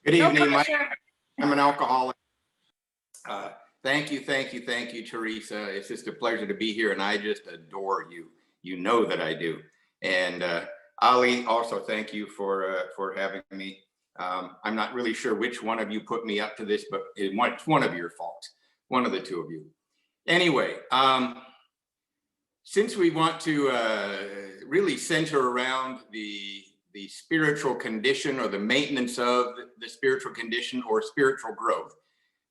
Good No evening, Mike. pressure. I'm an alcoholic. Thank you, Teresa. It's just a pleasure to be here, and I just adore you. You know that I do. And Ali, also thank you for having me. I'm not really sure which one of you put me up to this, but it's one of your faults, one of the two of you. Anyway, since we want to really center around the spiritual condition or the maintenance of the spiritual condition or spiritual growth,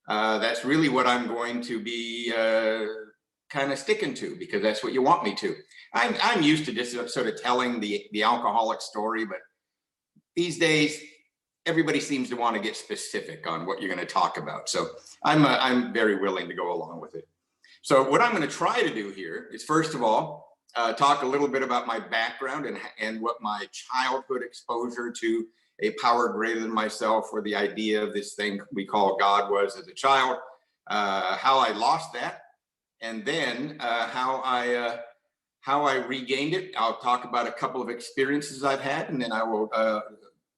that's really what I'm going to be kind of sticking to, because that's what you want me to. I'm used to just sort of telling the alcoholic story, but these days everybody seems to want to get specific on what you're going to talk about. So I'm very willing to go along with it. So what I'm going to try to do here is, first of all, talk a little bit about my background and what my childhood exposure to a power greater than myself, or the idea of this thing we call God, was as a child, how I lost that, and then how I regained it. I'll talk about a couple of experiences I've had, and then I will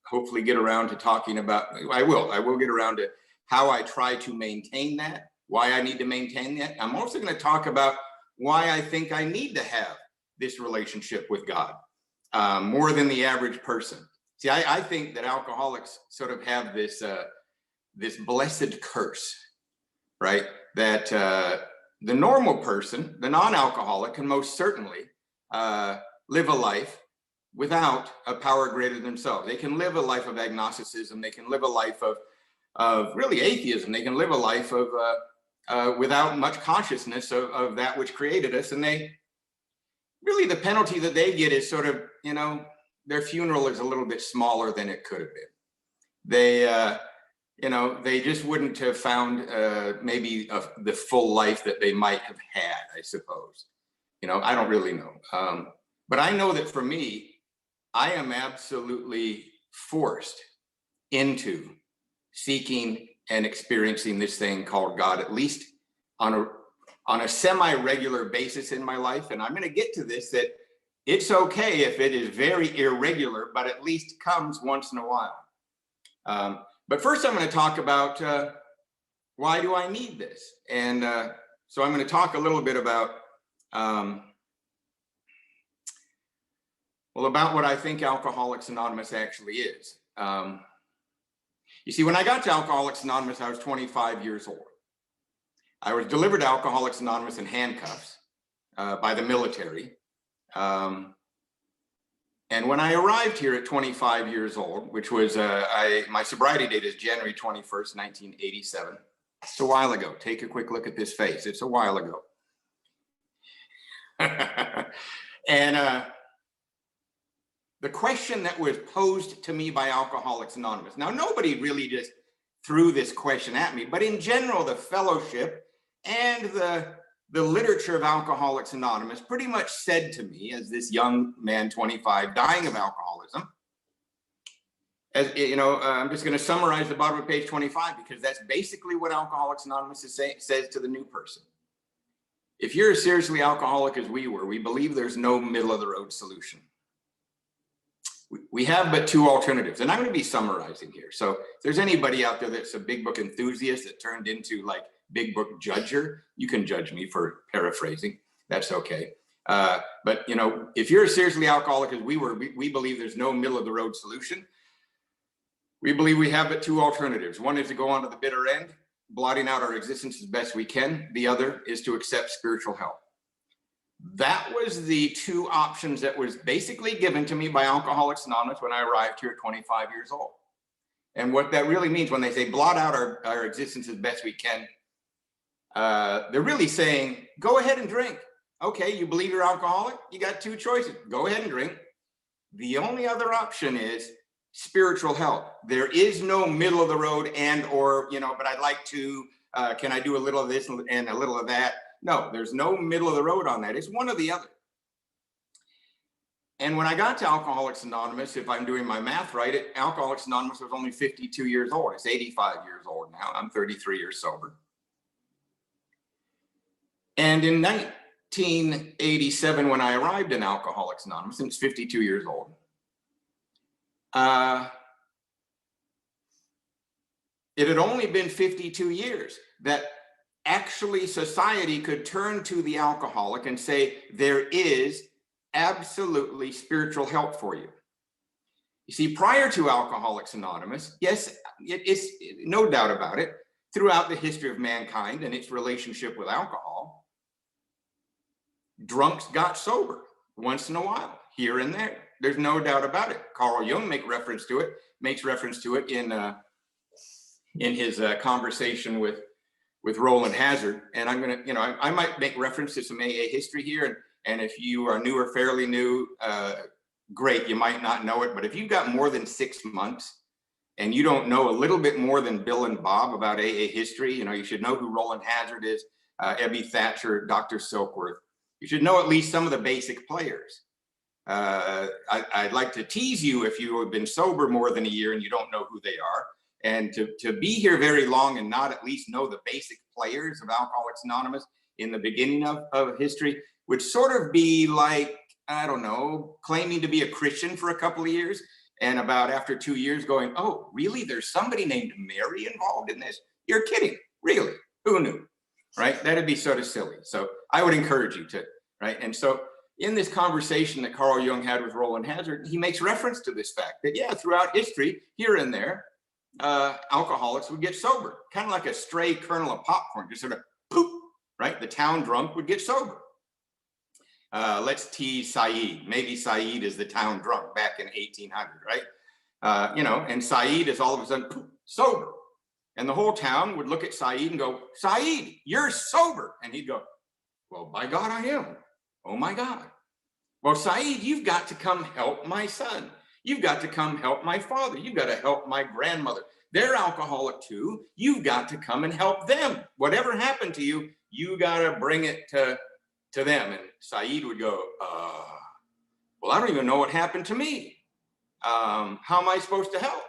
hopefully get around to talking about, I will get around to how I try to maintain that, why I need to maintain that. I'm also going to talk about why I think I need to have this relationship with God more than the average person. See, I think that alcoholics sort of have this this blessed curse, right? That the normal person, the non-alcoholic, can most certainly live a life without a power greater than themselves. They can live a life of agnosticism. They can live a life of really atheism. They can live a life of without much consciousness of that which created us. And they really, the penalty that they get is sort of, you know, their funeral is a little bit smaller than it could have been. They, you know, they just wouldn't have found maybe the full life that they might have had, I suppose. You know, I don't really know. But I know that for me, I am absolutely forced into seeking and experiencing this thing called God, at least on a semi-regular basis in my life. And I'm going to get to this, that it's okay if it is very irregular, but at least comes once in a while. But first I'm going to talk about why do I need this? And so I'm going to talk a little bit about, well, about what I think Alcoholics Anonymous actually is. You see, when I got to Alcoholics Anonymous, I was 25 years old. I was delivered to Alcoholics Anonymous in handcuffs by the military. And when I arrived here at 25 years old, which was, my sobriety date is January 21st, 1987. It's a while ago. Take a quick look at this face. It's a while ago. And the question that was posed to me by Alcoholics Anonymous. Now, nobody really just threw this question at me, but in general, the fellowship and the literature of Alcoholics Anonymous pretty much said to me, as this young man, 25, dying of alcoholism, as you know, I'm just going to summarize the bottom of page 25, because that's basically what Alcoholics Anonymous says to the new person. If you're as seriously alcoholic as we were, we believe there's no middle of the road solution. We have but two alternatives, and I'm going to be summarizing here. So if there's anybody out there that's a big book enthusiast that turned into like big book judger, you can judge me for paraphrasing. That's okay. But you know, if you're as seriously alcoholic as we were, we believe there's no middle of the road solution. We believe we have but two alternatives. One is to go on to the bitter end, blotting out our existence as best we can. The other is to accept spiritual help. That was the two options that was basically given to me by Alcoholics Anonymous when I arrived here at 25 years old. And what that really means when they say blot out our existence as best we can, they're really saying, go ahead and drink. Okay, you believe you're alcoholic? You got two choices. Go ahead and drink. The only other option is spiritual help. There is no middle of the road and or, you know, but I'd like to, can I do a little of this and a little of that? No, there's no middle of the road on that. It's one or the other. And when I got to Alcoholics Anonymous, if I'm doing my math right, Alcoholics Anonymous was only 52 years old. It's 85 years old now. I'm 33 years sober. And in 1987, when I arrived in Alcoholics Anonymous, and it's 52 years old, It had only been 52 years that actually society could turn to the alcoholic and say, there is absolutely spiritual help for you. You see, prior to Alcoholics Anonymous, yes, it's no doubt about it, throughout the history of mankind and its relationship with alcohol, drunks got sober once in a while, here and there. There's no doubt about it. Carl Jung makes reference to it in his conversation with Roland Hazard. And I'm going to, I might make reference to some AA history here. And if you are new or fairly new, great, you might not know it. But if you've got more than 6 months and you don't know a little bit more than Bill and Bob about AA history, you should know who Roland Hazard is, Ebby Thatcher, Dr. Silkworth. You should know at least some of the basic players. I'd like to tease you if you have been sober more than a year and you don't know who they are. And to be here very long and not at least know the basic players of Alcoholics Anonymous in the beginning of history would sort of be like, I don't know, claiming to be a Christian for a couple of years and about after 2 years going, oh, really? There's somebody named Mary involved in this? You're kidding. Really? Who knew? Right? That'd be sort of silly. So I would encourage you to, right? And so in this conversation that Carl Jung had with Roland Hazard, he makes reference to this fact that, yeah, throughout history, here and there, alcoholics would get sober, kind of like a stray kernel of popcorn, just sort of poof, right? The town drunk would get sober. Let's tease Saeed. Maybe Saeed is the town drunk back in 1800, right? And Saeed is all of a sudden poof, sober. And the whole town would look at Saeed and go, Saeed, you're sober. And he'd go, well, by God, I am. Oh my God. Well, Saeed, you've got to come help my son. You've got to come help my father. You've got to help my grandmother. They're alcoholic too. You've got to come and help them. Whatever happened to you, you got to bring it to them. And Saeed would go, well, I don't even know what happened to me. How am I supposed to help?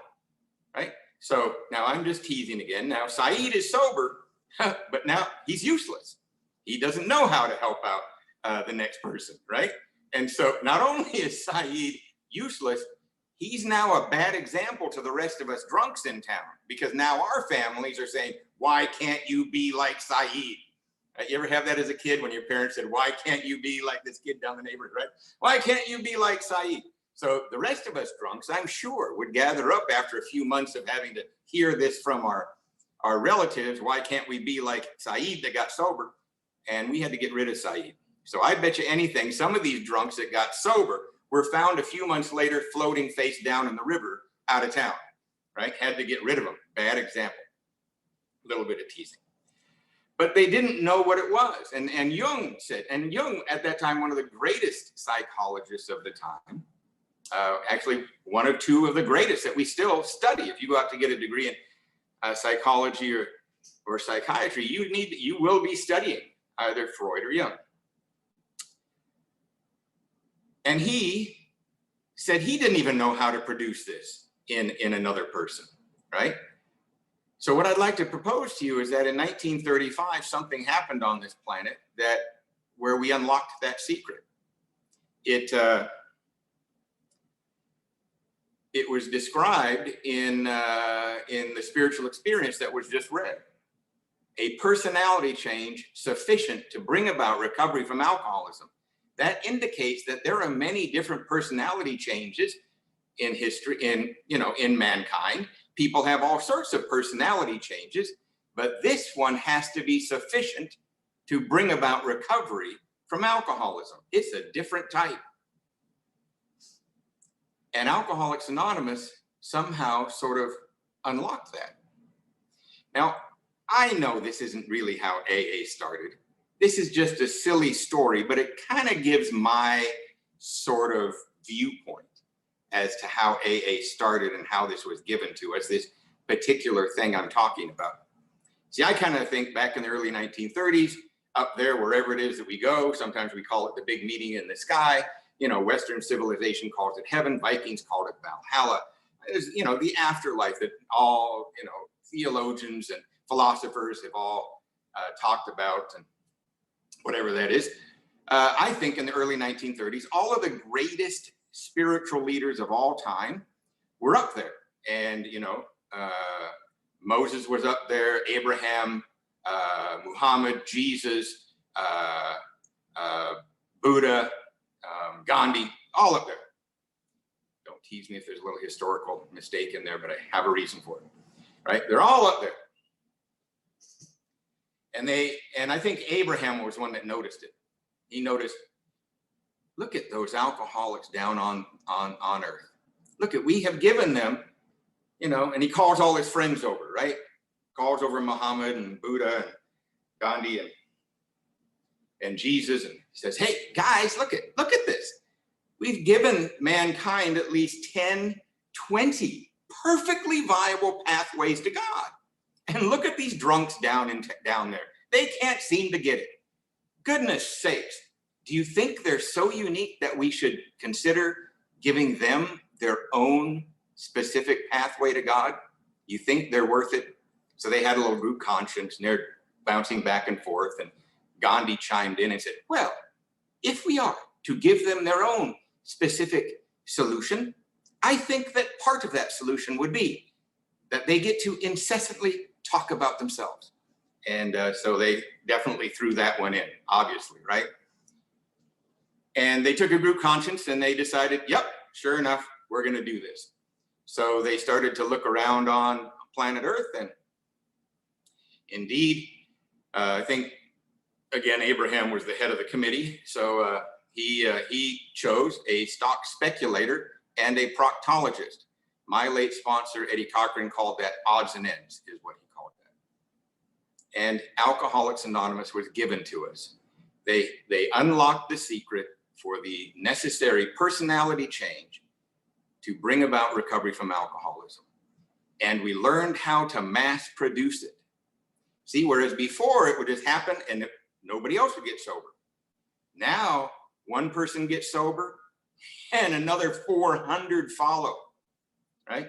Right? So now I'm just teasing again. Now Saeed is sober, but now he's useless. He doesn't know how to help out the next person, right? And so not only is Saeed useless, he's now a bad example to the rest of us drunks in town, because now our families are saying, why can't you be like Saeed? You ever have that as a kid when your parents said, why can't you be like this kid down the neighborhood, right? Why can't you be like Saeed? So the rest of us drunks, I'm sure, would gather up after a few months of having to hear this from our relatives. Why can't we be like Saeed that got sober? And we had to get rid of Saeed. So I bet you anything, some of these drunks that got sober were found a few months later floating face down in the river out of town, right? Had to get rid of them. Bad example. A little bit of teasing. But they didn't know what it was. And Jung said, and Jung at that time, one of the greatest psychologists of the time, actually one or two of the greatest that we still study. If you go out to get a degree in psychology or psychiatry, you will be studying either Freud or Jung. And he said he didn't even know how to produce this in another person, right? So what I'd like to propose to you is that in 1935, something happened on this planet where we unlocked that secret. It was described in the spiritual experience that was just read. A personality change sufficient to bring about recovery from alcoholism. That indicates that there are many different personality changes in history, in mankind. People have all sorts of personality changes, but this one has to be sufficient to bring about recovery from alcoholism. It's a different type. And Alcoholics Anonymous somehow sort of unlocked that. Now, I know this isn't really how AA started. This is just a silly story, but it kind of gives my sort of viewpoint as to how AA started and how this was given to us, this particular thing I'm talking about. See, I kind of think back in the early 1930s, up there, wherever it is that we go, sometimes we call it the big meeting in the sky. Western civilization calls it heaven. Vikings called it Valhalla. There's, the afterlife that all, theologians and philosophers have all talked about, and whatever that is. I think in the early 1930s, all of the greatest spiritual leaders of all time were up there. And, Moses was up there, Abraham, Muhammad, Jesus, Buddha, Gandhi, all up there. Don't tease me if there's a little historical mistake in there, but I have a reason for it, right? They're all up there. And I think Abraham was one that noticed it. He noticed, look at those alcoholics down on earth. Look at, we have given them, and he calls all his friends over, right? Calls over Muhammad and Buddha and Gandhi and Jesus, and says, hey, guys, look at this. We've given mankind at least 10, 20 perfectly viable pathways to God. And look at these drunks down there. They can't seem to get it. Goodness sakes, do you think they're so unique that we should consider giving them their own specific pathway to God? You think they're worth it? So they had a little group conscience, and they're bouncing back and forth, and Gandhi chimed in and said, well, if we are to give them their own specific solution, I think that part of that solution would be that they get to incessantly talk about themselves. And so they definitely threw that one in, obviously, right? And they took a group conscience and they decided, yep, sure enough, we're going to do this. So they started to look around on planet Earth, and indeed, I think, again, Abraham was the head of the committee. So he chose a stock speculator and a proctologist. My late sponsor, Eddie Cochran, called that odds and ends, is what he called that. And Alcoholics Anonymous was given to us. They unlocked the secret for the necessary personality change to bring about recovery from alcoholism. And we learned how to mass produce it. See, whereas before it would just happen and nobody else would get sober. Now, one person gets sober and another 400 follow, right?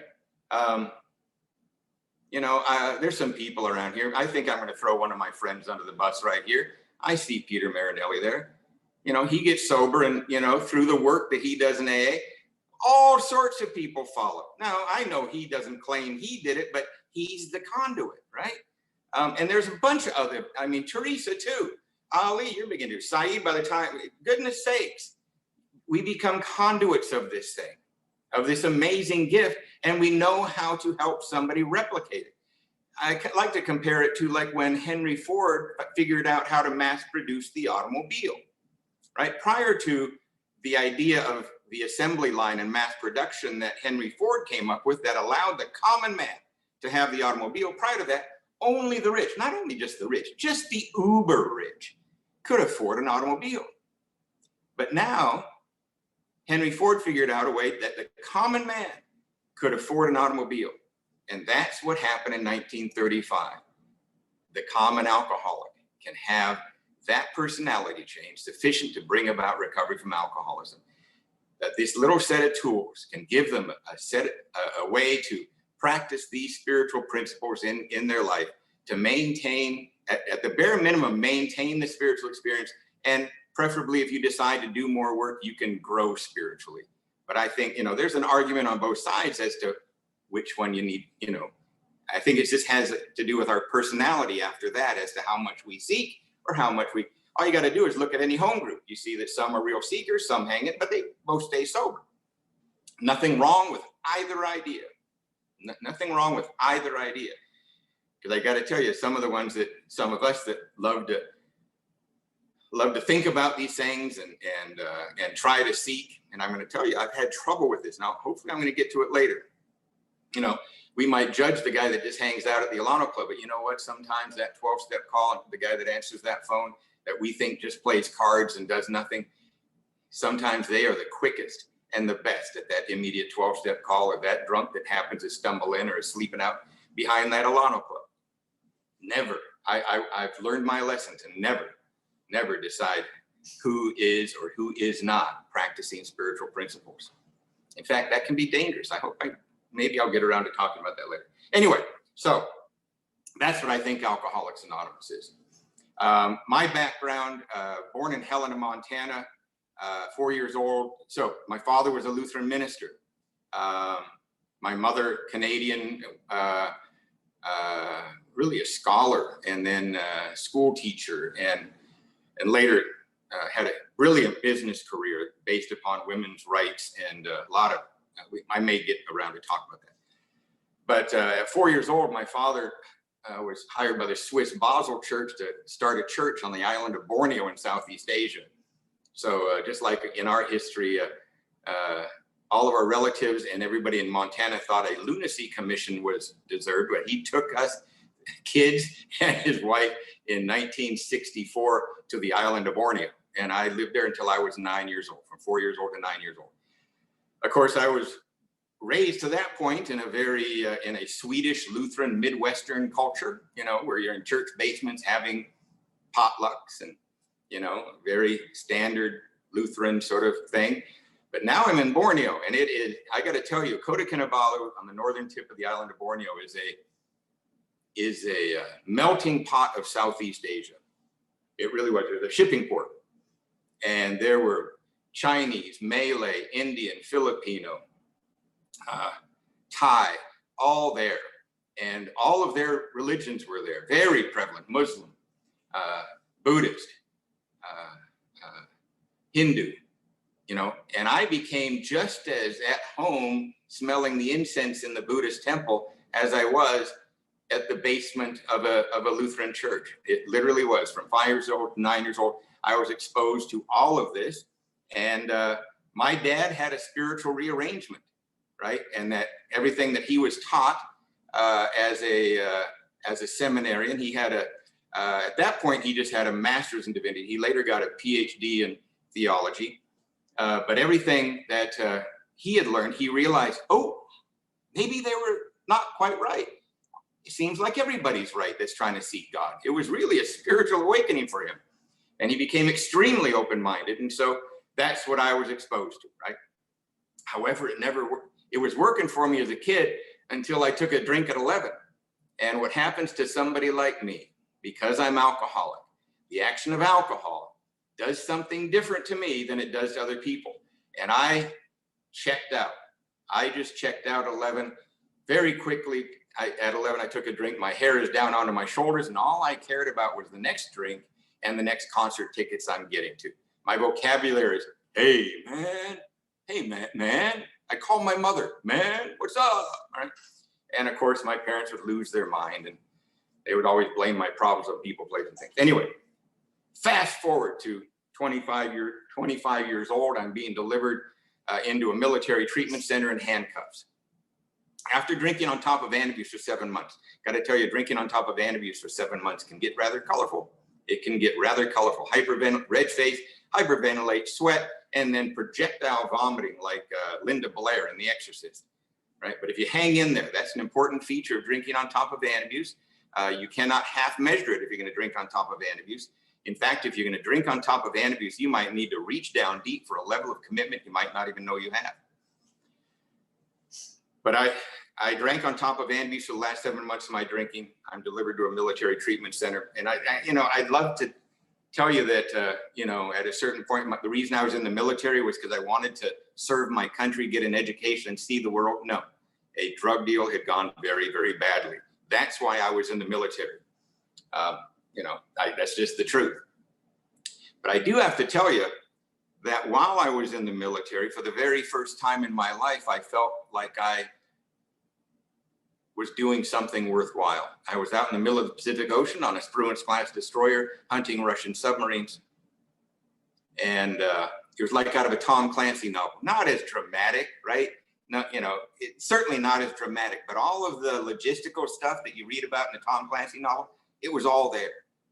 There's some people around here. I think I'm going to throw one of my friends under the bus right here. I see Peter Marinelli there. He gets sober, and, through the work that he does in AA, all sorts of people follow. Now, I know he doesn't claim he did it, but he's the conduit, right? And there's a bunch of other, Teresa too. Ali, you're beginning to. Saeed, by the time, goodness sakes, we become conduits of this thing, of this amazing gift, and we know how to help somebody replicate it. I like to compare it to like when Henry Ford figured out how to mass produce the automobile, right? Prior to the idea of the assembly line and mass production that Henry Ford came up with that allowed the common man to have the automobile, prior to that, only the rich, not only just the rich, just the uber rich could afford an automobile. But now, Henry Ford figured out a way that the common man could afford an automobile. And that's what happened in 1935. The common alcoholic can have that personality change sufficient to bring about recovery from alcoholism. That this little set of tools can give them a way to practice these spiritual principles in their life, to maintain, at the bare minimum, maintain the spiritual experience. And preferably, if you decide to do more work, you can grow spiritually. But I think, there's an argument on both sides as to which one you need, I think it just has to do with our personality after that, as to how much we seek or how much all you got to do is look at any home group. You see that some are real seekers, some hang it, but they both stay sober. Nothing wrong with either idea. Nothing wrong with either idea. Because I got to tell you, some of us that love to think about these things and try to seek. And I'm going to tell you, I've had trouble with this. Now, hopefully I'm going to get to it later. We might judge the guy that just hangs out at the Alano Club, but you know what? Sometimes that 12-step call, the guy that answers that phone that we think just plays cards and does nothing, sometimes they are the quickest and the best at that immediate 12-step call, or that drunk that happens to stumble in or is sleeping out behind that Alano Club. Never. I've learned my lessons, and never decide who is or who is not practicing spiritual principles. In fact, that can be dangerous. Maybe I'll get around to talking about that later. Anyway, so that's what I think Alcoholics Anonymous is. My background, born in Helena, Montana, 4 years old. So my father was a Lutheran minister. My mother, Canadian, really a scholar, and then school teacher, and later had a brilliant business career based upon women's rights, and a lot of, I may get around to talk about that. But at 4 years old, my father was hired by the Swiss Basel Church to start a church on the island of Borneo in Southeast Asia. So just like in our history, all of our relatives and everybody in Montana thought a lunacy commission was deserved, but he took us kids and his wife in 1964 to the island of Borneo. And I lived there until I was 9 years old, from 4 years old to 9 years old. Of course, I was raised to that point in a very, in a Swedish Lutheran Midwestern culture, you know, where you're in church basements having potlucks and, you know, very standard Lutheran sort of thing. But now I'm in Borneo, and it is, I got to tell you, Kota Kinabalu on the northern tip of the island of Borneo is a melting pot of Southeast Asia. It really was. It was a shipping port. And there were Chinese, Malay, Indian, Filipino, Thai, all there. And all of their religions were there, very prevalent: Muslim, Buddhist, Hindu, you know. And I became just as at home smelling the incense in the Buddhist temple as I was at the basement of a Lutheran church. It literally was. From 5 years old to 9 years old, I was exposed to all of this. And my dad had a spiritual rearrangement, right? And that everything that he was taught as a seminarian, he had at that point, he just had a master's in divinity. He later got a PhD in theology. But everything that he had learned, he realized, oh, maybe they were not quite right. It seems like everybody's right that's trying to seek God. It was really a spiritual awakening for him. And he became extremely open-minded. And so that's what I was exposed to, right? However, it never worked. It was working for me as a kid until I took a drink at 11. And what happens to somebody like me, because I'm alcoholic, the action of alcohol does something different to me than it does to other people. And I checked out. I just checked out 11 very quickly. At 11, I took a drink. My hair is down onto my shoulders, and all I cared about was the next drink and the next concert tickets I'm getting to. My vocabulary is, hey, man. I call my mother, man, what's up, right? And of course, my parents would lose their mind, and they would always blame my problems on people, places, and things. Anyway, fast forward to 25 years old, I'm being delivered into a military treatment center in handcuffs. After drinking on top of antabuse for 7 months, got to tell you, drinking on top of antabuse for 7 months can get rather colorful. It can get rather colorful. Red face, hyperventilate, sweat, and then projectile vomiting like Linda Blair in The Exorcist, right? But if you hang in there, that's an important feature of drinking on top of antabuse. You cannot half measure it if you're going to drink on top of antabuse. In fact, if you're going to drink on top of antabuse, you might need to reach down deep for a level of commitment you might not even know you have. But I drank on top of antabuse for the last 7 months of my drinking. I'm delivered to a military treatment center. And I'd love to tell you that, at a certain point, the reason I was in the military was because I wanted to serve my country, get an education, and see the world. No, a drug deal had gone very, very badly. That's why I was in the military. That's just the truth. But I do have to tell you that while I was in the military, for the very first time in my life, I felt like I was doing something worthwhile. I was out in the middle of the Pacific Ocean on a Spruance-class destroyer hunting Russian submarines. And it was like out of a Tom Clancy novel. Not as dramatic, right? No, it's certainly not as dramatic, but all of the logistical stuff that you read about in the Tom Clancy novel, it was all there,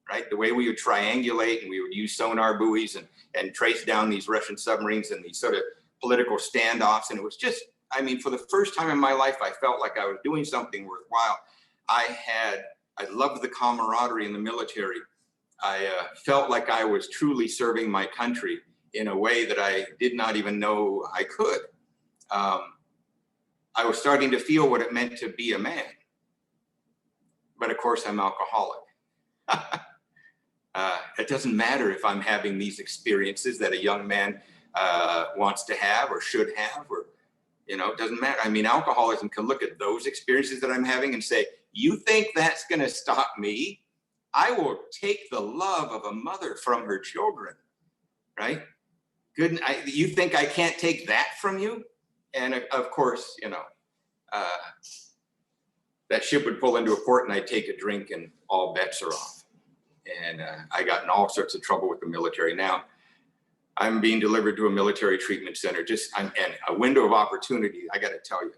right? The way we would triangulate and we would use sonar buoys and trace down these Russian submarines and these sort of political standoffs. And it was just, for the first time in my life, I felt like I was doing something worthwhile. I loved the camaraderie in the military. I felt like I was truly serving my country in a way that I did not even know I could. I was starting to feel what it meant to be a man. But of course, I'm alcoholic. It doesn't matter if I'm having these experiences that a young man wants to have or should have, or, it doesn't matter. Alcoholism can look at those experiences that I'm having and say, You think that's going to stop me? I will take the love of a mother from her children, right? Good. You think I can't take that from you? And of course, that ship would pull into a port and I'd take a drink and all bets are off. And I got in all sorts of trouble with the military. Now I'm being delivered to a military treatment center, and a window of opportunity. I got to tell you,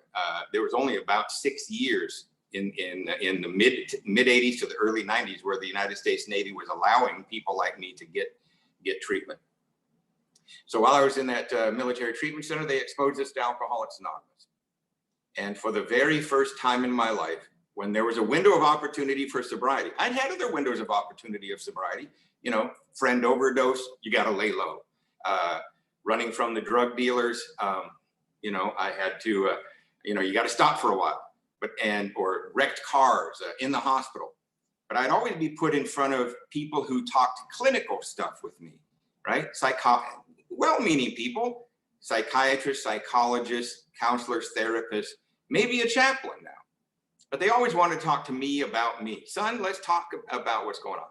there was only about 6 years in the mid 80s to the early 90s where the United States Navy was allowing people like me to get treatment. So while I was in that military treatment center, they exposed us to Alcoholics Anonymous. And for the very first time in my life, when there was a window of opportunity for sobriety, I'd had other windows of opportunity of sobriety, friend overdose, you got to lay low. Running from the drug dealers, I had to, you got to stop for a while, or wrecked cars in the hospital. But I'd always be put in front of people who talked clinical stuff with me, right? Well-meaning people, psychiatrists, psychologists, counselors, therapists, maybe a chaplain now. But they always want to talk to me about me. Son, let's talk about what's going on.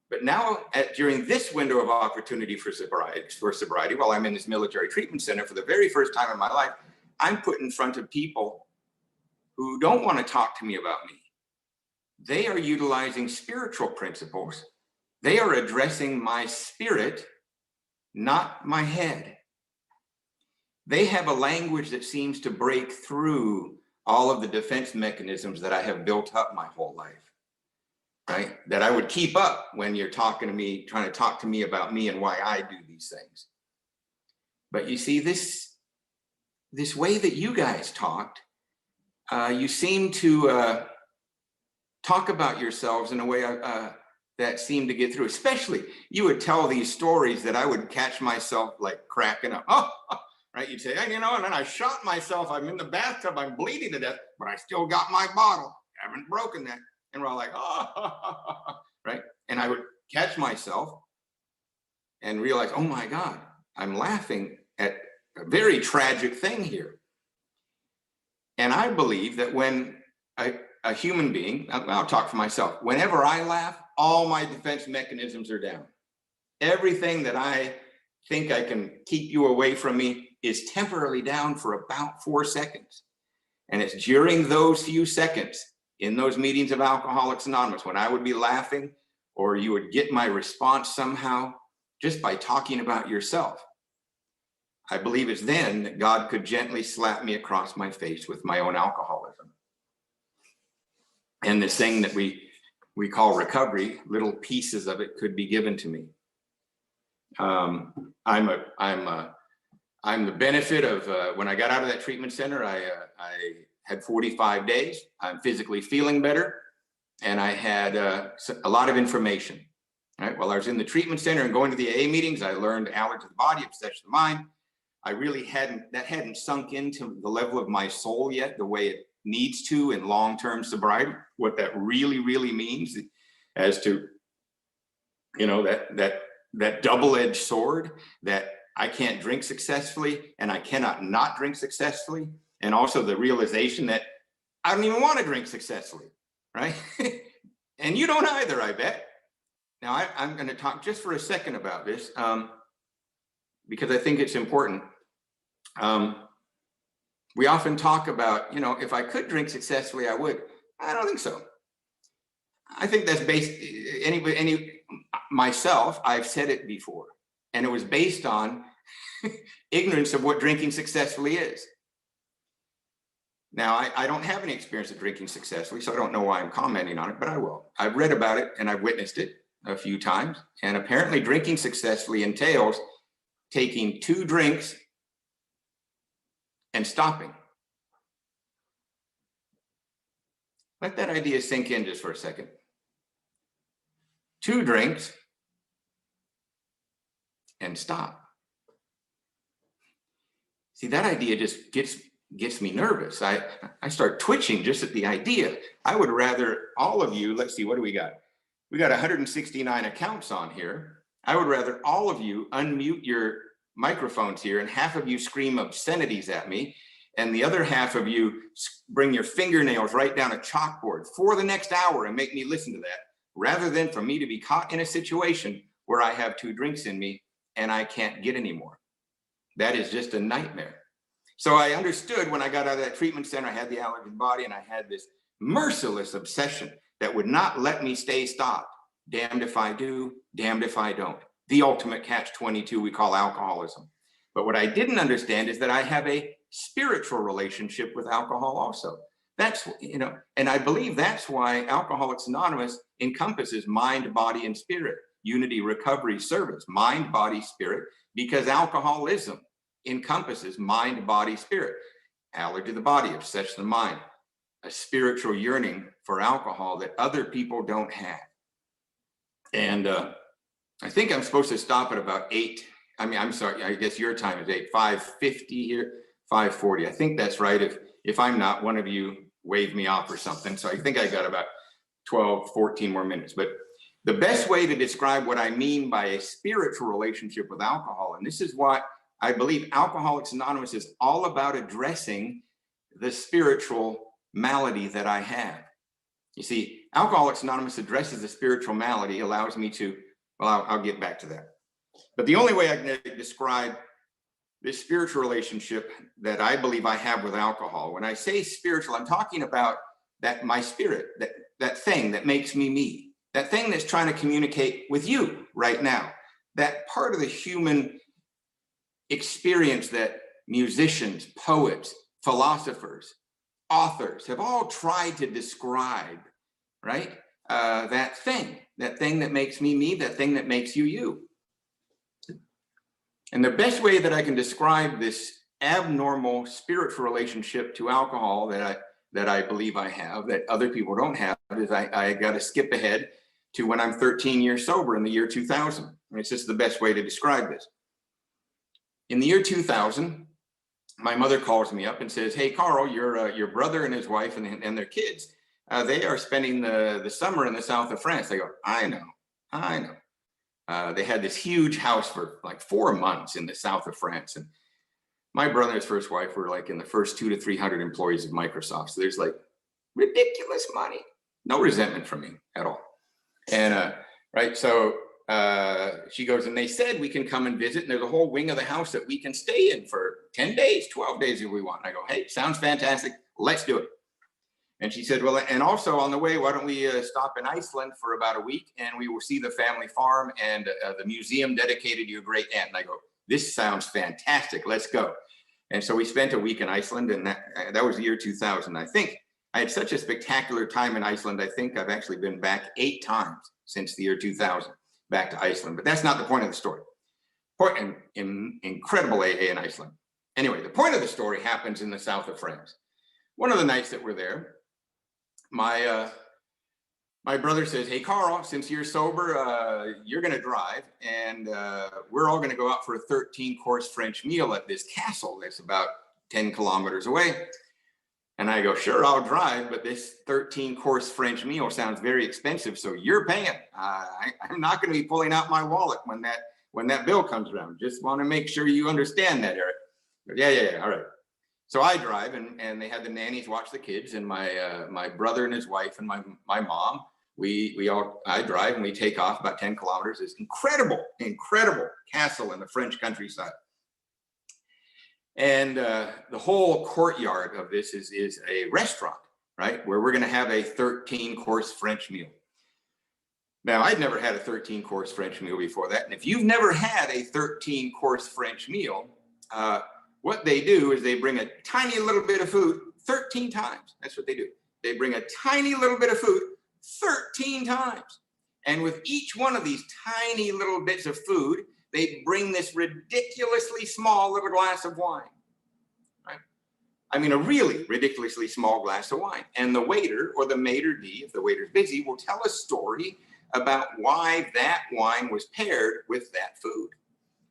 But now, during this window of opportunity for sobriety, while I'm in this military treatment center for the very first time in my life, I'm put in front of people who don't want to talk to me about me. They are utilizing spiritual principles. They are addressing my spirit, not my head. They have a language that seems to break through all of the defense mechanisms that I have built up my whole life, right? That I would keep up when you're talking to me, trying to talk to me about me and why I do these things. But you see, this way that you guys talked, you seem to talk about yourselves in a way that seemed to get through. Especially, you would tell these stories that I would catch myself like cracking up. Right? You'd say, and then I shot myself. I'm in the bathtub. I'm bleeding to death, but I still got my bottle. I haven't broken that. And we're all like, right? And I would catch myself and realize, oh my God, I'm laughing at a very tragic thing here. And I believe that when a human being, I'll talk for myself, whenever I laugh, all my defense mechanisms are down. Everything that I think I can keep you away from me is temporarily down for about 4 seconds. And it's during those few seconds in those meetings of Alcoholics Anonymous when I would be laughing, or you would get my response somehow just by talking about yourself. I believe it's then that God could gently slap me across my face with my own alcoholism. And this thing that we call recovery, little pieces of it could be given to me. I'm the benefit of when I got out of that treatment center, I had 45 days. I'm physically feeling better, and I had a lot of information. Right? While I was in the treatment center and going to the AA meetings, I learned allergy to the body, obsession of the mind. I really hadn't sunk into the level of my soul yet, the way it needs to in long-term sobriety. What that really, really means, as to that double-edged sword that I can't drink successfully and I cannot not drink successfully. And also the realization that I don't even want to drink successfully, right? And you don't either, I bet. Now, I'm going to talk just for a second about this because I think it's important. We often talk about, if I could drink successfully, I would. I don't think so. I think that's based, myself, I've said it before, and it was based on ignorance of what drinking successfully is. Now, I don't have any experience of drinking successfully, so I don't know why I'm commenting on it, but I will. I've read about it and I've witnessed it a few times, and apparently drinking successfully entails taking 2 drinks and stopping. Let that idea sink in just for a second. 2 drinks and stop. See, that idea just gets me nervous. I start twitching just at the idea. I would rather all of you, let's see, what do we got? We got 169 accounts on here. I would rather all of you unmute your microphones here and half of you scream obscenities at me and the other half of you bring your fingernails right down a chalkboard for the next hour and make me listen to that, rather than for me to be caught in a situation where I have 2 drinks in me and I can't get any more. That is just a nightmare. So I understood when I got out of that treatment center, I had the allergen body and I had this merciless obsession that would not let me stay stopped. Damned if I do, damned if I don't. The ultimate catch-22 we call alcoholism. But what I didn't understand is that I have a spiritual relationship with alcohol also. That's, and I believe that's why Alcoholics Anonymous encompasses mind, body, and spirit. Unity Recovery Service, mind, body, spirit, because alcoholism encompasses mind, body, spirit. Allergy to the body, obsession of the mind, a spiritual yearning for alcohol that other people don't have. And I think I'm supposed to stop at about 8. I'm sorry, I guess your time is 8, 5:50 here, 5:40. I think that's right. If I'm not, one of you wave me off or something. So I think I got about 12, 14 more minutes. But the best way to describe what I mean by a spiritual relationship with alcohol, and this is what I believe Alcoholics Anonymous is all about, addressing the spiritual malady that I have. You see, Alcoholics Anonymous addresses the spiritual malady, allows me to, well, I'll get back to that. But the only way I can describe this spiritual relationship that I believe I have with alcohol, when I say spiritual, I'm talking about that my spirit, that thing that makes me me, that thing that's trying to communicate with you right now, that part of the human experience that musicians, poets, philosophers, authors have all tried to describe, right? That thing that makes me me, that thing that makes you you. And the best way that I can describe this abnormal spiritual relationship to alcohol that I believe I have, that other people don't have, is I got to skip ahead to when I'm 13 years sober in the year 2000. And it's just the best way to describe this. In the year 2000, my mother calls me up and says, "Hey, Karl, your brother and his wife and their kids, they are spending the summer in the south of France." I go, I know. They had this huge house for like 4 months in the south of France. And my brother and his first wife were like in the first 200 to 300 employees of Microsoft. So there's like ridiculous money. No resentment from me at all. And right, so she goes, and they said we can come and visit, and there's a whole wing of the house that we can stay in for 10 days, 12 days if we want. And I go, hey, sounds fantastic. Let's do it. And she said, well, and also on the way, why don't we stop in Iceland for about a week, and we will see the family farm and the museum dedicated to your great aunt. And I go, this sounds fantastic. Let's go. And so we spent a week in Iceland, and that was the year 2000. I think I had such a spectacular time in Iceland. I think I've actually been back 8 times since the year 2000, back to Iceland. But that's not the point of the story. Incredible AA in Iceland. Anyway, the point of the story happens in the south of France. One of the nights that we're there, my brother says, hey, Karl, since you're sober, you're going to drive, and we're all going to go out for a 13-course French meal at this castle that's about 10 kilometers away. And I go, sure, I'll drive, but this 13-course French meal sounds very expensive, so you're paying. I'm not going to be pulling out my wallet when that bill comes around. Just want to make sure you understand that, Eric. But yeah, all right. So I drive, and they had the nannies watch the kids, and my brother and his wife and my mom, I drive, and we take off about 10 kilometers. This incredible castle in the French countryside. And the whole courtyard of this is a restaurant, right? Where we're going to have a 13-course French meal. Now, I'd never had a 13-course French meal before that. And if you've never had a 13-course French meal, what they do is they bring a tiny little bit of food 13 times. That's what they do. They bring a tiny little bit of food 13 times. And with each one of these tiny little bits of food, they bring this ridiculously small little glass of wine, right? I mean, a really ridiculously small glass of wine. And the waiter or the maitre d', if the waiter's busy, will tell a story about why that wine was paired with that food.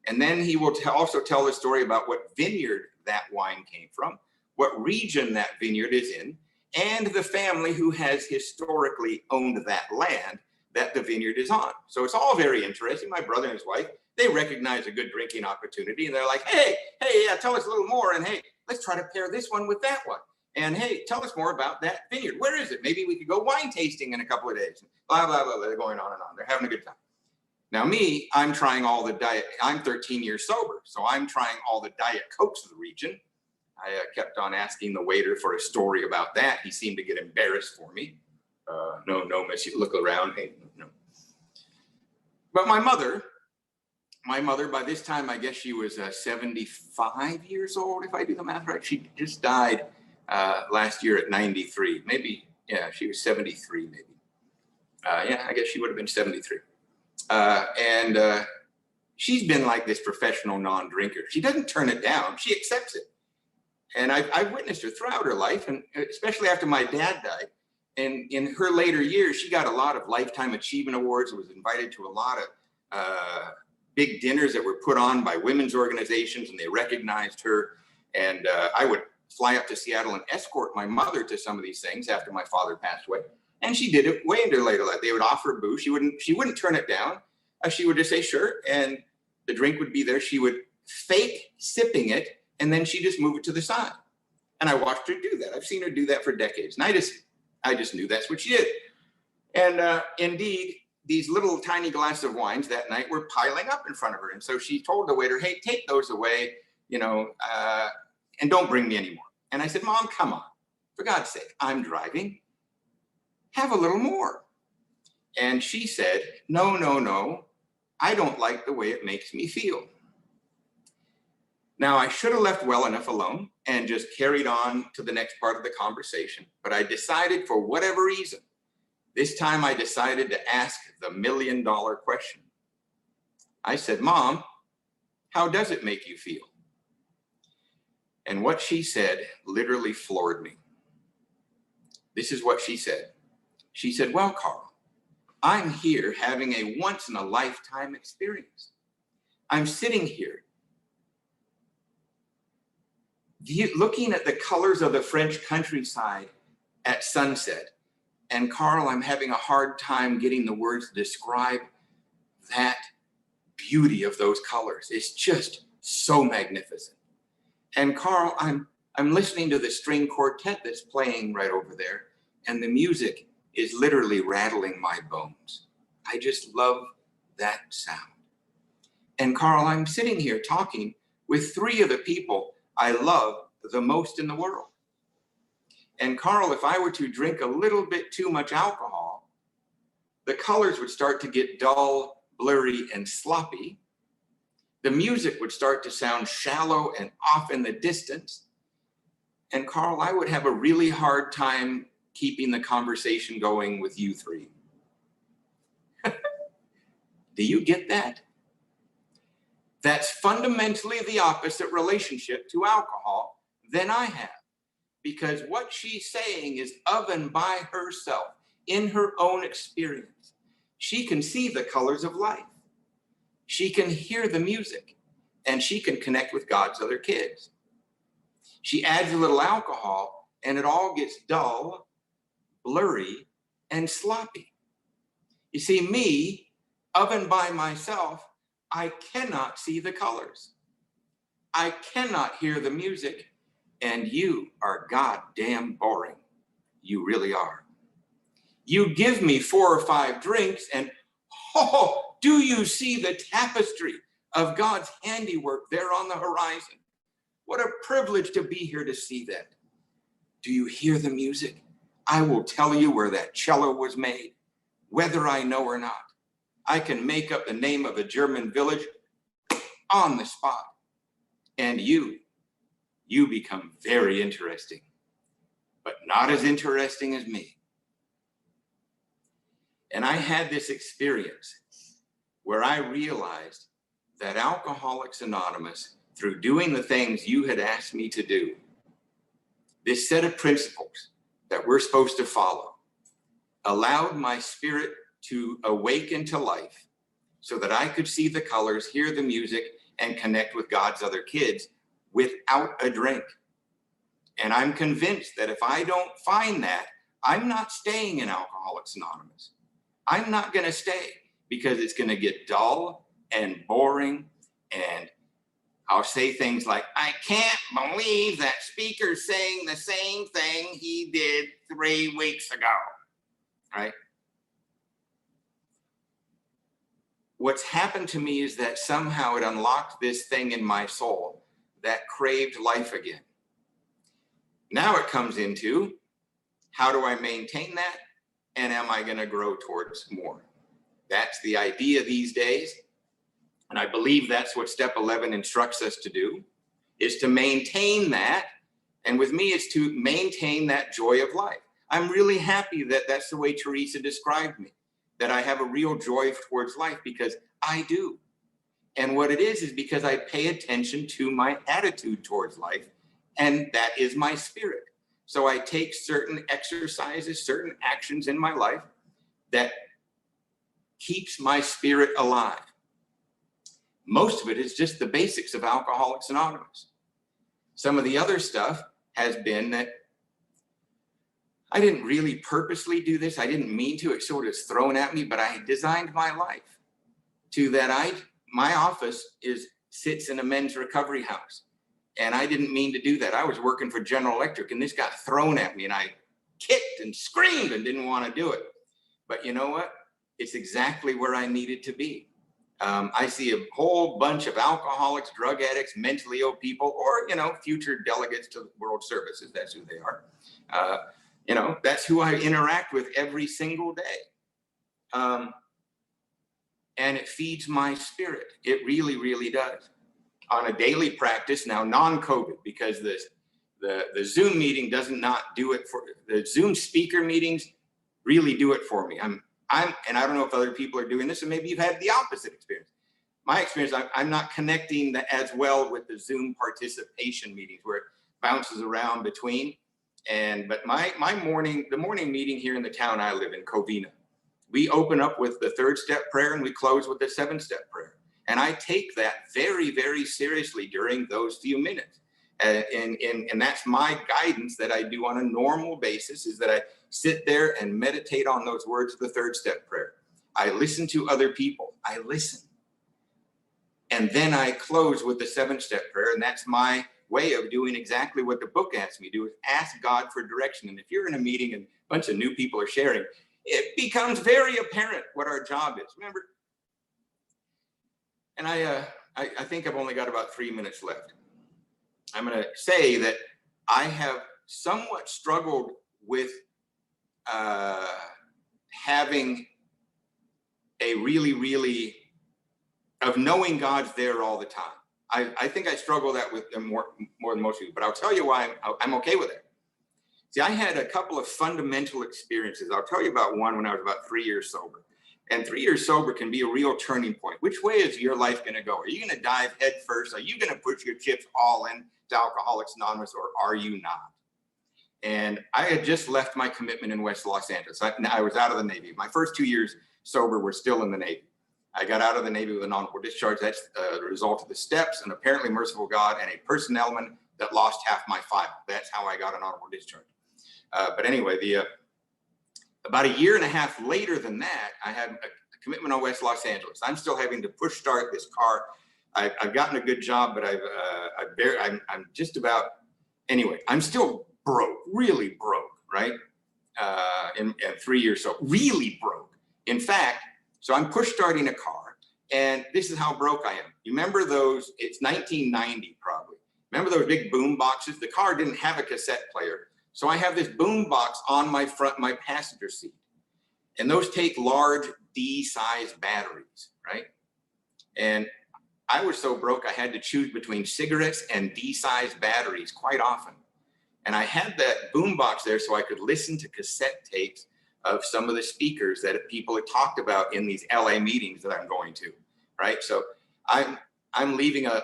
And then he will also tell a story about what vineyard that wine came from, what region that vineyard is in, and the family who has historically owned that land that the vineyard is on. So it's all very interesting. My brother and his wife, they recognize a good drinking opportunity, and they're like, hey, yeah, tell us a little more. And hey, let's try to pair this one with that one. And hey, tell us more about that vineyard. Where is it? Maybe we could go wine tasting in a couple of days. Blah, blah, blah, blah. They're going on and on. They're having a good time. Now me, I'm trying all the diet. I'm 13 years sober, so I'm trying all the Diet Cokes of the region. I kept on asking the waiter for a story about that. He seemed to get embarrassed for me. No, miss, you look around. Hey, no. But my mother, by this time, I guess she was 75 years old, if I do the math right. She just died last year at 93. Maybe, yeah, she was 73, maybe. Yeah, I guess she would have been 73. And she's been like this professional non-drinker. She doesn't turn it down. She accepts it. And I've witnessed her throughout her life, and especially after my dad died. And in her later years, she got a lot of Lifetime Achievement Awards, was invited to a lot of big dinners that were put on by women's organizations, and they recognized her. And I would fly up to Seattle and escort my mother to some of these things after my father passed away. And she did it way into her later life. They would offer booze. She wouldn't turn it down. She would just say, sure. And the drink would be there. She would fake sipping it, and then she just move it to the side. And I watched her do that. I've seen her do that for decades. And I just knew that's what she did. And indeed, these little tiny glasses of wines that night were piling up in front of her. And so she told the waiter, hey, take those away, and don't bring me anymore. And I said, Mom, come on. For God's sake, I'm driving. Have a little more. And she said, no. I don't like the way it makes me feel. Now, I should have left well enough alone and just carried on to the next part of the conversation. But I decided, for whatever reason, this time I decided to ask the $1 million question. I said, Mom, how does it make you feel? And what she said literally floored me. This is what she said. She said, well, Karl, I'm here having a once-in-a-lifetime experience. I'm sitting here looking at the colors of the French countryside at sunset. And Karl, I'm having a hard time getting the words to describe that beauty of those colors. It's just so magnificent. And Karl, I'm listening to the string quartet that's playing right over there, and the music is literally rattling my bones. I just love that sound. And Karl, I'm sitting here talking with 3 of the people I love the most in the world. And Karl, if I were to drink a little bit too much alcohol, the colors would start to get dull, blurry, and sloppy. The music would start to sound shallow and off in the distance. And Karl, I would have a really hard time keeping the conversation going with you 3. Do you get that? That's fundamentally the opposite relationship to alcohol than I have. Because what she's saying is of and by herself, in her own experience. She can see the colors of life. She can hear the music, and she can connect with God's other kids. She adds a little alcohol, and it all gets dull, blurry, and sloppy. You see, me, of and by myself, I cannot see the colors. I cannot hear the music, and you are goddamn boring. You really are. You give me 4 or 5 drinks, and oh, do you see the tapestry of God's handiwork there on the horizon? What a privilege to be here to see that. Do you hear the music? I will tell you where that cello was made, whether I know or not. I can make up the name of a German village on the spot. And you become very interesting, but not as interesting as me. And I had this experience where I realized that Alcoholics Anonymous, through doing the things you had asked me to do, this set of principles that we're supposed to follow, allowed my spirit to awaken to life so that I could see the colors, hear the music, and connect with God's other kids without a drink. And I'm convinced that if I don't find that, I'm not staying in Alcoholics Anonymous. I'm not going to stay because it's going to get dull and boring and I'll say things like, I can't believe that speaker's saying the same thing he did 3 weeks ago, right? What's happened to me is that somehow it unlocked this thing in my soul that craved life again. Now it comes into, how do I maintain that? And am I going to grow towards more? That's the idea these days. And I believe that's what step 11 instructs us to do, is to maintain that. And with me, it's to maintain that joy of life. I'm really happy that that's the way Teresa described me, that I have a real joy towards life, because I do. And what it is because I pay attention to my attitude towards life, and that is my spirit. So I take certain exercises, certain actions in my life that keeps my spirit alive. Most of it is just the basics of Alcoholics Anonymous. Some of the other stuff has been that I didn't really purposely do this. I didn't mean to. It sort of thrown at me, but I designed my life to that. My office sits in a men's recovery house. And I didn't mean to do that. I was working for General Electric, and this got thrown at me, and I kicked and screamed and didn't want to do it. But you know what? It's exactly where I needed to be. I see a whole bunch of alcoholics, drug addicts, mentally ill people, or, future delegates to World Services. That's who they are. That's who I interact with every single day. And it feeds my spirit. It really, really does. On a daily practice, now non-COVID, because the Zoom meeting does not do it for, the Zoom speaker meetings really do it for me. And I don't know if other people are doing this, and maybe you've had the opposite experience. My experience, I'm not connecting as well with the Zoom participation meetings where it bounces around between. But the morning meeting here in the town I live in, Covina, we open up with the 3rd step prayer and we close with the 7-step prayer. And I take that very, very seriously during those few minutes. And that's my guidance that I do on a normal basis, is that I sit there and meditate on those words of the 3rd step prayer. I listen to other people. I listen. And then I close with the 7th step prayer. And that's my way of doing exactly what the book asks me to do, is ask God for direction. And if you're in a meeting and a bunch of new people are sharing, it becomes very apparent what our job is. Remember? And I think I've only got about 3 minutes left. I'm going to say that I have somewhat struggled with having a really, of knowing God's there all the time. I think I struggle with them more than most people, but I'll tell you why I'm okay with it. See, I had a couple of fundamental experiences. I'll tell you about one when I was about 3 years sober. And 3 years sober can be a real turning point. Which way is your life going to go? Are you going to dive head first? Are you going to put your chips all in to Alcoholics Anonymous, or are you not? And I had just left my commitment in West Los Angeles. I was out of the Navy. My first 2 years sober were still in the Navy. I got out of the Navy with an honorable discharge. That's the result of the steps, and apparently merciful God, and a person element that lost half my file. That's how I got an honorable discharge. But anyway, about 1.5 years later than that, I had a commitment on West Los Angeles. I'm still having to push start this car. I've gotten a good job, but I'm just about, anyway, I'm still broke, really broke, right? In 3 years, so really broke. In fact, so I'm push starting a car, and this is how broke I am. You remember those, it's 1990 probably. Remember those big boom boxes? The car didn't have a cassette player. So I have this boom box on my passenger seat, and those take large D-size batteries, right? And I was so broke, I had to choose between cigarettes and D-size batteries quite often. And I had that boom box there so I could listen to cassette tapes of some of the speakers that people had talked about in these LA meetings that I'm going to, right? So I'm leaving a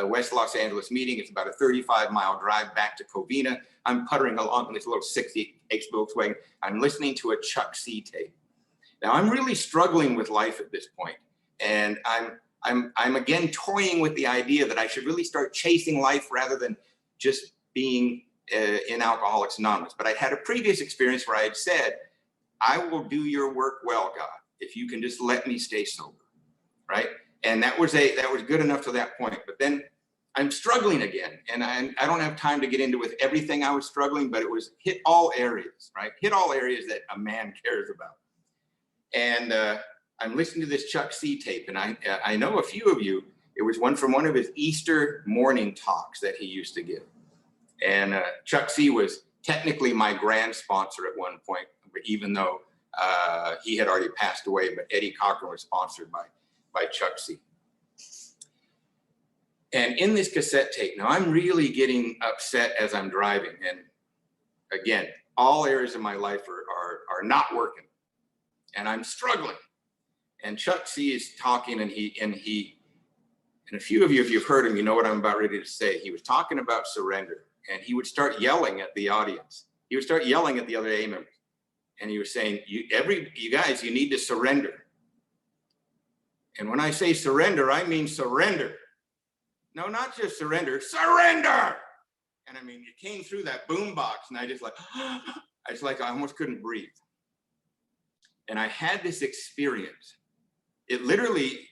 West Los Angeles meeting. It's about a 35-mile drive back to Covina. I'm puttering along in this little 68 Volkswagen. I'm listening to a Chuck C tape. Now I'm really struggling with life at this point, and I'm again toying with the idea that I should really start chasing life rather than just being in Alcoholics Anonymous. But I'd had a previous experience where I had said, "I will do your work well, God, if you can just let me stay sober," right? And that was good enough to that point. But then I'm struggling again, and I don't have time to get into with everything I was struggling, but it was hit all areas, right? Hit all areas that a man cares about. And I'm listening to this Chuck C tape, and I know a few of you, it was one from one of his Easter morning talks that he used to give. And Chuck C was technically my grand sponsor at one point, even though he had already passed away, but Eddie Cochran was sponsored by Chuck C. And in this cassette tape, now I'm really getting upset as I'm driving. And again, all areas of my life are not working, and I'm struggling. And Chuck C is talking, and a few of you, if you've heard him, you know what I'm about ready to say. He was talking about surrender, and he would start yelling at the audience. He would start yelling at the other A members. And he was saying, you guys, you need to surrender. And when I say surrender, I mean surrender. No, not just surrender, surrender. And I mean, it came through that boom box, and I almost couldn't breathe. And I had this experience. It literally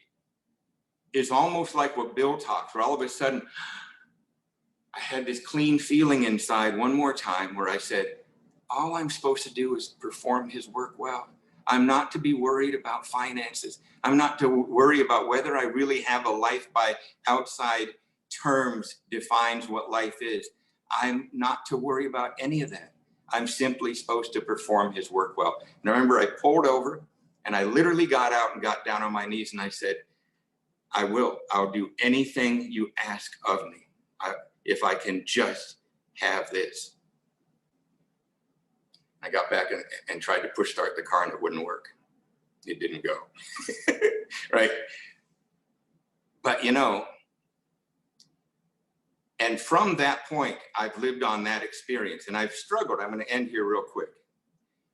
is almost like what Bill talks, where all of a sudden I had this clean feeling inside one more time where I said, all I'm supposed to do is perform his work well. I'm not to be worried about finances. I'm not to worry about whether I really have a life by outside terms defines what life is. I'm not to worry about any of that. I'm simply supposed to perform his work well. And I remember I pulled over, and I literally got out and got down on my knees, and I said, I'll do anything you ask of me. If I can just have this. I got back and tried to push start the car, and it wouldn't work. It didn't go, right? But and from that point, I've lived on that experience, and I've struggled. I'm going to end here real quick.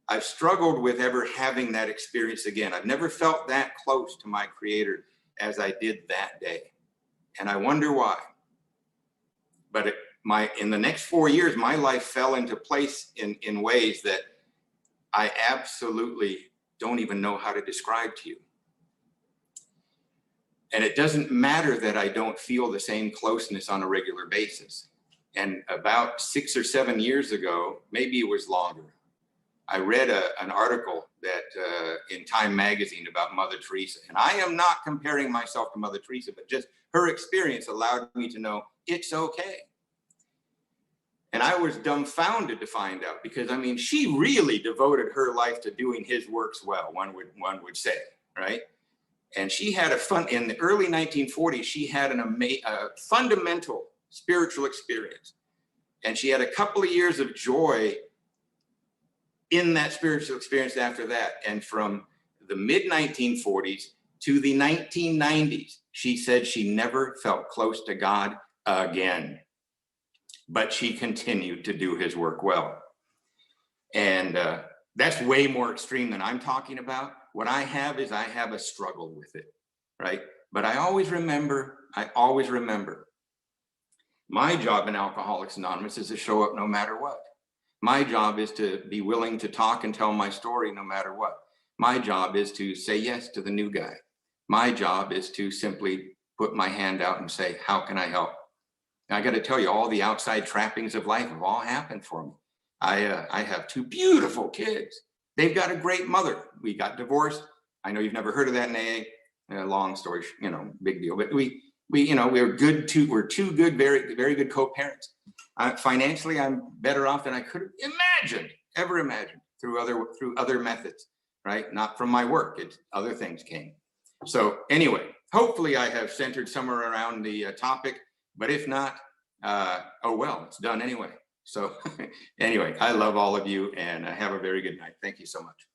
I've struggled with ever having that experience again. I've never felt that close to my Creator as I did that day. And I wonder why. But in the next 4 years, my life fell into place in ways that I absolutely don't even know how to describe to you. And it doesn't matter that I don't feel the same closeness on a regular basis. And about 6 or 7 years ago, maybe it was longer, I read an article that in Time magazine about Mother Teresa. And I am not comparing myself to Mother Teresa, but just her experience allowed me to know it's okay. And I was dumbfounded to find out, because I mean, she really devoted her life to doing his works well, one would say, right? And she had in the early 1940s, she had a fundamental spiritual experience. And she had a couple of years of joy in that spiritual experience after that. And from the mid 1940s to the 1990s, she said she never felt close to God again, but she continued to do his work well. And that's way more extreme than I'm talking about. What I have is I have a struggle with it, right? But I always remember, my job in Alcoholics Anonymous is to show up no matter what. My job is to be willing to talk and tell my story no matter what. My job is to say yes to the new guy. My job is to simply put my hand out and say, how can I help? And I got to tell you, all the outside trappings of life have all happened for me. I have 2 beautiful kids. They've got a great mother. We got divorced. I know you've never heard of that in AA. Long story, big deal. But we're we're 2 good, very, very good co-parents. Financially, I'm better off than I could have ever imagined through other methods, right? Not from my work, it's other things came. So anyway, hopefully I have centered somewhere around the topic, but if not, oh well, it's done anyway. So anyway, I love all of you, and have a very good night. Thank you so much.